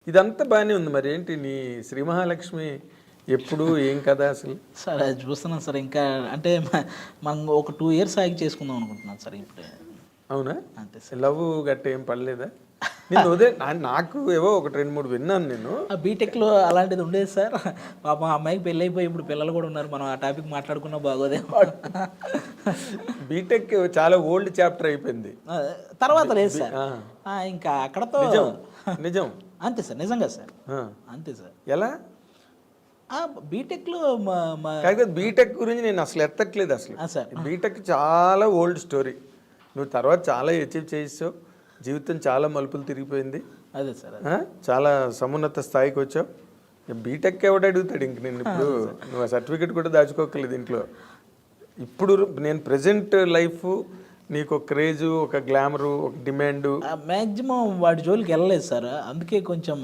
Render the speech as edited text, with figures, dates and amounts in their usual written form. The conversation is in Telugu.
ఇదంతా బాగానే ఉంది. మరి ఏంటి నీ శ్రీ మహాలక్ష్మి ఎప్పుడు ఏం కదా అసలు? సార్ అది చూస్తున్నాను సార్. ఇంకా అంటే మనం ఒక 2 years ఆగి చేసుకుందాం అనుకుంటున్నాను సార్ ఇప్పుడే. అవునా? అంతే సార్. లవ్ గట్ట ఏం పడలేదా? నేను ఉదయ నాకు ఏవో ఒకటి 2-3 విన్నాను నేను. ఆ బీటెక్లో అలాంటిది ఉండేది సార్. పాపం ఆ అమ్మాయికి పెళ్ళి అయిపోయి ఇప్పుడు పిల్లలు కూడా ఉన్నారు. మనం ఆ టాపిక్ మాట్లాడుకున్నా బాగోదేమో. బీటెక్ చాలా ఓల్డ్ చాప్టర్ అయిపోయింది. తర్వాత లేదు సార్. ఇంకా అక్కడతో నిజం నిజం. అంతే సార్, నిజంగా సార్. ఆ. అంతే సార్. ఎలా? బీటెక్లో కాకపోతే బీటెక్ గురించి నేను అసలు ఎత్తట్లేదు అసలు. సార్ బీటెక్ చాలా ఓల్డ్ స్టోరీ. నువ్వు తర్వాత చాలా అచీవ్ చేసావు, జీవితం చాలా మలుపులు తిరిగిపోయింది. అదే సార్. చాలా సమున్నత స్థాయికి వచ్చావు. బీటెక్ ఎవడు అడుగుతాడు ఇంక నేను? ఇప్పుడు నువ్వు ఆ సర్టిఫికెట్ కూడా దాచుకోకలేదు ఇంట్లో. ఇప్పుడు నేను ప్రజెంట్ లైఫ్ నీకు ఒక క్రేజు, ఒక గ్లామరు, ఒక డిమాండు. మ్యాక్సిమం వాటి జోలికి వెళ్ళలేదు సార్. అందుకే కొంచెం